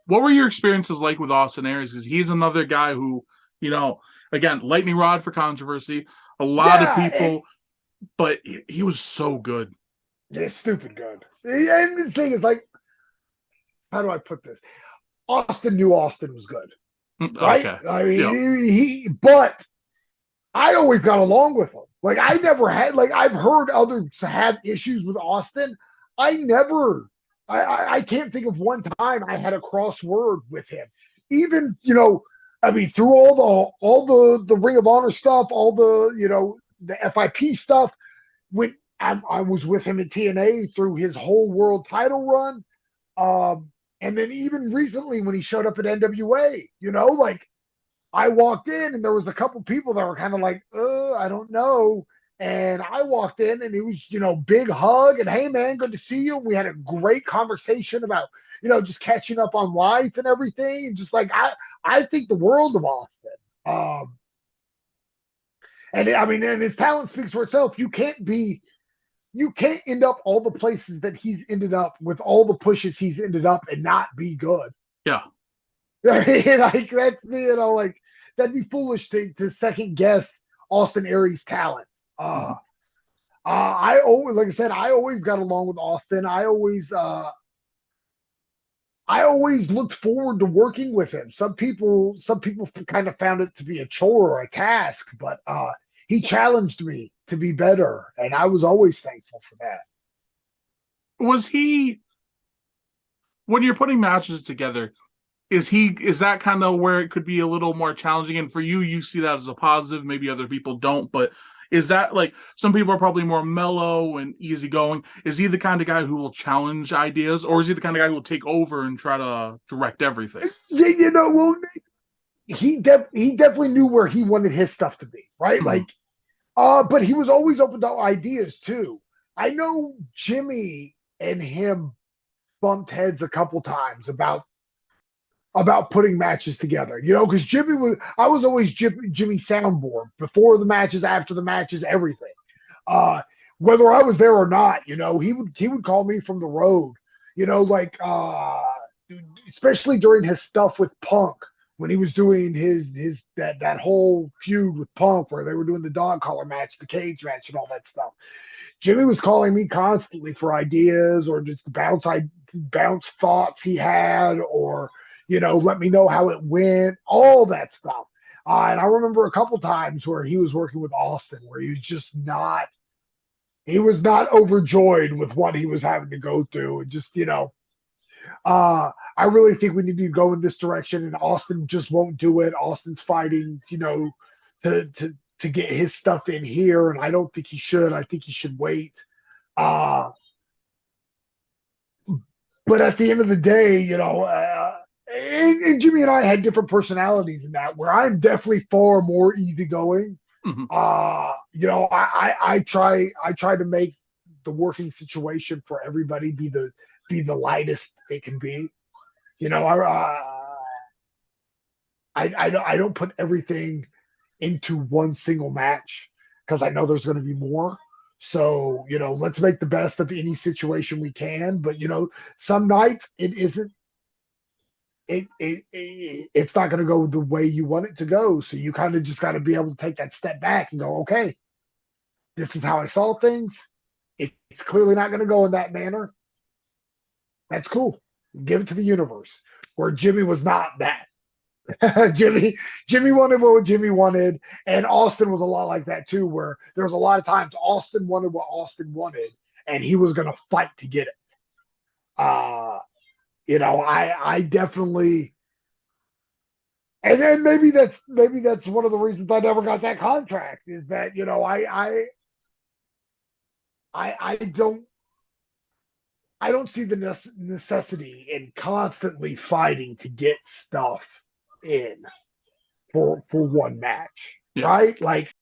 What were your experiences like with Austin Aries? Because he's another guy who, again, lightning rod for controversy. A lot of Yeah, people, but he was so good. it's stupid good. And the thing is, like, how do I put this? Austin knew Austin was good, right? Okay. I Yeah. mean, but I always got along with him. Like, I never had, like, I've heard others have issues with Austin. I never, I can't think of one time I had a cross word with him. Even, I mean, through all the Ring of Honor stuff, all the FIP stuff, when I was with him at TNA through his whole world title run. And then even recently when he showed up at NWA, like I walked in and there was a couple people that were kind of like, I don't know. And I walked in and it was, big hug and hey man, good to see you. And we had a great conversation about, just catching up on life and everything. And just like I think the world of Austin. Um, and I mean, and his talent speaks for itself. You can't end up all the places that he's ended up with all the pushes he's ended up and not be good. Yeah. Like that's like that'd be foolish to second guess Austin Aries' talent. Uh, Mhm. I always, like I said, I always got along with Austin. I always looked forward to working with him. Some people kind of found it to be a chore or a task, but he challenged me to be better, and I was always thankful for that. Was he, when you're putting matches together, is that kind of where it could be a little more challenging? And for you, you see that as a positive. Maybe other people don't, but is that like some people are probably more mellow and easygoing? Is he the kind of guy who will challenge ideas, or is he the kind of guy who will take over and try to direct everything? Yeah, well, he definitely knew where he wanted his stuff to be, right? Mhm. Like, but he was always open to ideas too. I know Jimmy and him bumped heads a couple times about putting matches together, because I was always Jimmy soundboard before the matches, after the matches, everything. Uh, Whether I was there or not, he would call me from the road, like especially during his stuff with Punk when he was doing his that whole feud with Punk where they were doing the dog collar match, the cage match, and all that stuff. Jimmy was calling me constantly for ideas or just bounce thoughts he had, or let me know how it went, all that stuff. And I remember a couple times where he was working with Austin, where he was not overjoyed with what he was having to go through, and just I really think we need to go in this direction, and Austin just won't do it. Austin's fighting, to get his stuff in here, and I don't think he should. I think he should wait. Uh, but at the end of the day, and Jimmy and I had different personalities in that, where I'm definitely far more easygoing. Mhm. I try to make the working situation for everybody be the lightest it can be. You know, I don't put everything into one single match because I know there's going to be more. So, let's make the best of any situation we can. But, some nights it isn't, it's not going to go the way you want it to go. So you kind of just got to be able to take that step back and go, okay, this is how I saw things. It's clearly not going to go in that manner. That's cool. Give it to the universe. Where Jimmy was not that. Jimmy Jimmy wanted what Jimmy wanted, and Austin was a lot like that too. Where there was a lot of times Austin wanted what Austin wanted, and he was going to fight to get it. Uh, I definitely, and then maybe that's one of the reasons I never got that contract is that I don't see the necessity in constantly fighting to get stuff in for one match, Yeah. right? Like